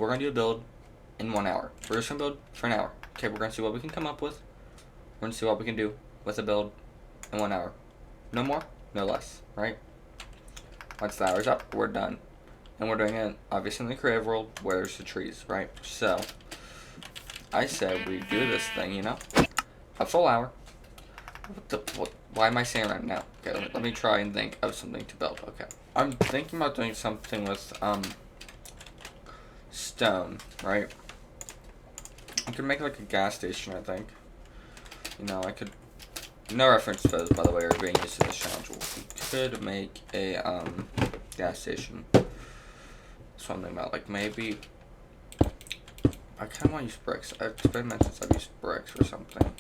We're gonna do a build in 1 hour. We're just gonna build for an hour. Okay, we're gonna see what we can come up with. We're gonna see what we can do with a build in 1 hour. No more, no less, right? Once the hour's up, we're done. And we're doing it, obviously, in the creative world where there's the trees, right? So, I said we do this thing, you know? A full hour. Why am I saying right now? Okay, let me try and think of something to build. Okay. I'm thinking about doing something with, stone, right? I could make like a gas station, I think. You know, I could... No reference photos, by the way, are being used in this challenge. We could make a, gas station. Something about, like, maybe... I kind of want to use bricks. It's been a minute since I've used bricks or something.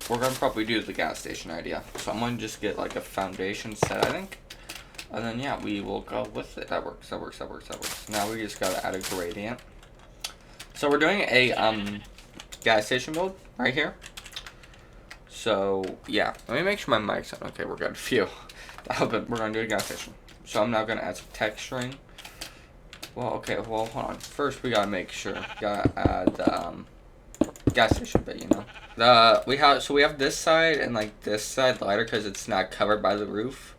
We're going to probably do the gas station idea. So I'm going to just get, like, a foundation set, I think. And then, yeah, we will go with it. That works. Now we just got to add a gradient. So we're doing a, gas station build right here. So, yeah. Let me make sure my mic's on. Okay, we're good. Phew. We're going to do a gas station. So I'm now going to add some texturing. Well, okay, well, hold on. First, we gotta make sure. Gotta add the, gas station bit, you know? We have this side and, like, this side lighter because it's not covered by the roof.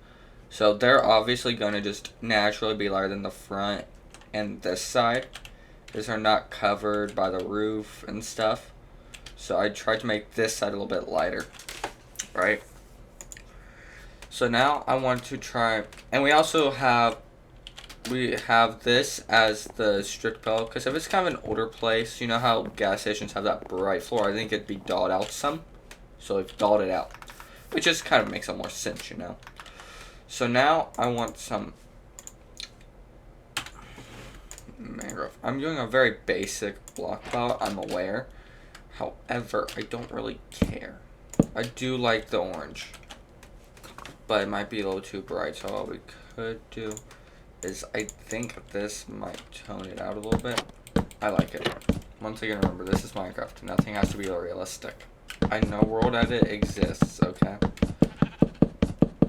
So they're obviously gonna just naturally be lighter than the front and this side, because they're not covered by the roof and stuff. So I tried to make this side a little bit lighter, right? So now I want to try, and we have this as the strict pillow, because if it's kind of an older place, you know how gas stations have that bright floor, I think it'd be dolled out some. So we've dolled it out, which just kind of makes it more sense, you know. So now I want some mangrove. I'm doing a very basic block palette, I'm aware. However, I don't really care. I do like the orange, but it might be a little too bright, so what we could do is I think this might tone it out a little bit. I like it. Once again, remember, this is Minecraft. Nothing has to be realistic. I know World Edit exists, okay?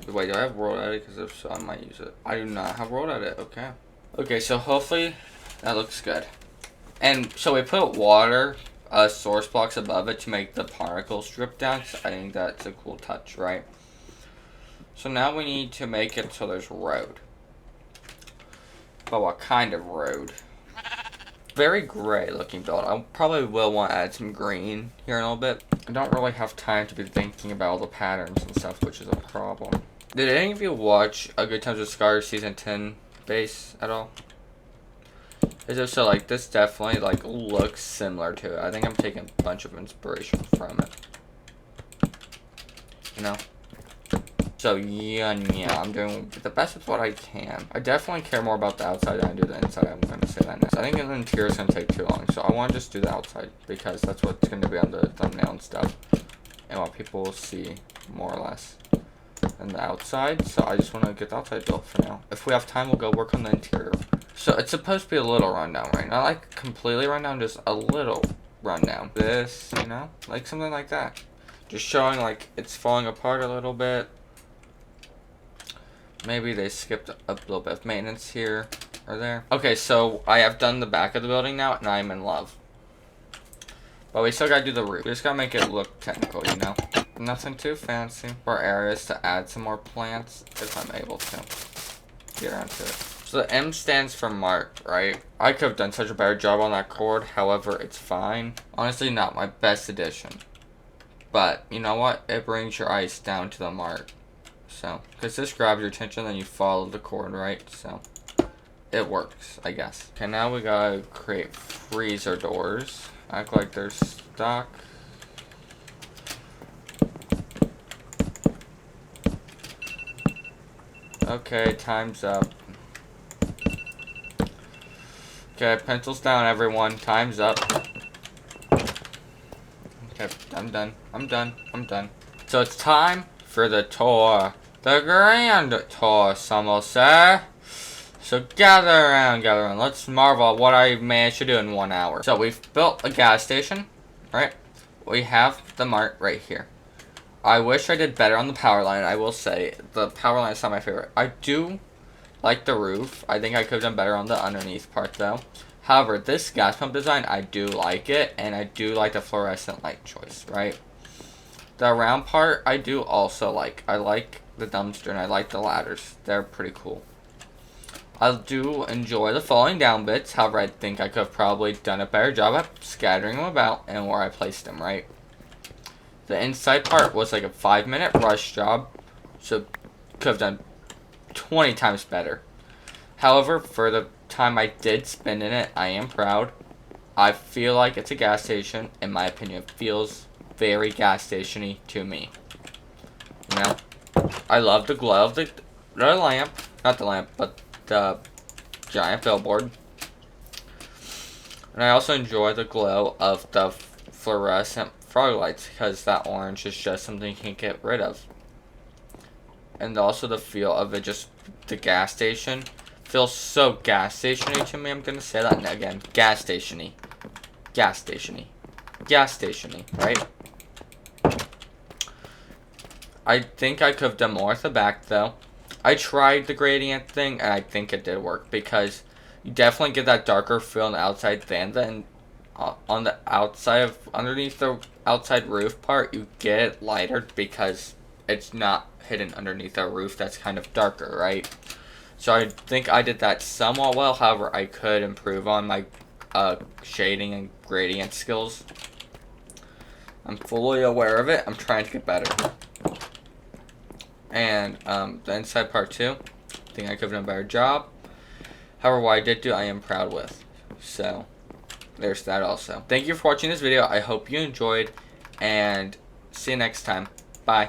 Wait, do I have World Edit? Because if so, I might use it. I do not have World Edit, okay? Okay, so hopefully that looks good. And so we put water source blocks above it to make the particles drip down. So I think that's a cool touch, right? So now we need to make it so there's road. But what kind of road? Very gray looking build. I probably will want to add some green here in a little bit. I don't really have time to be thinking about all the patterns and stuff, which is a problem. Did any of you watch A Good Times with Scars Season 10 base at all? Is it so, like, this definitely, like, looks similar to it. I think I'm taking a bunch of inspiration from it. You know? So, yeah, I'm doing the best with what I can. I definitely care more about the outside than I do the inside. I'm going to say that next. I think the interior is going to take too long, so I want to just do the outside, because that's what's going to be on the thumbnail and stuff, and what people will see, more or less, than the outside. So I just want to get the outside built for now. If we have time, we'll go work on the interior. So it's supposed to be a little rundown, right? Not like completely rundown, just a little rundown. This, you know, like something like that. Just showing, like, it's falling apart a little bit. Maybe they skipped a little bit of maintenance here or there. Okay, so I have done the back of the building now, and I'm in love. But we still gotta do the roof. We just gotta make it look technical, you know? Nothing too fancy. For areas to add some more plants, if I'm able to get around to it. So the M stands for Mark, right? I could have done such a better job on that chord, however, it's fine. Honestly, not my best addition. But, you know what? It brings your ice down to the mark. So, because this grabs your attention, then you follow the chord, right? So, it works, I guess. Okay, now we gotta create freezer doors. Act like they're stuck. Okay, time's up. Okay, pencils down, everyone. Time's up. Okay, I'm done. So it's time for the tour. The grand tour, some will say. So gather around. Let's marvel at what I managed to do in 1 hour. So we've built a gas station, right? We have the mart right here. I wish I did better on the power line, I will say. The power line is not my favorite. I do like the roof. I think I could have done better on the underneath part, though. However, this gas pump design, I do like it, and I do like the fluorescent light choice, right? The round part, I do also like. I like the dumpster, and I like the ladders. They're pretty cool. I do enjoy the falling down bits, however, I think I could have probably done a better job at scattering them about and where I placed them, right? The inside part was like a 5-minute rush job, so could have done 20 times better. However, for the time I did spend in it, I am proud. I feel like it's a gas station. In my opinion, it feels very gas station-y to me. You know, I love the glow of the lamp, not the lamp, but the giant billboard. And I also enjoy the glow of the fluorescent frog lights because that orange is just something you can't get rid of. And also the feel of it, just the gas station. Feels so gas station-y to me. I'm gonna say that again. Gas station-y. Gas station-y. Gas station-y, right? I think I could have done more at the back, though. I tried the gradient thing, and I think it did work, because you definitely get that darker feel on the outside than the on the outside of, underneath the outside roof part, you get it lighter, because it's not hidden underneath a roof that's kind of darker, right? So I think I did that somewhat well. However, I could improve on my shading and gradient skills. I'm fully aware of it. I'm trying to get better. And the inside part too, I think I could have done a better job. However, what I did do, I am proud with. So there's that also. Thank you for watching this video. I hope you enjoyed, and see you next time. Bye.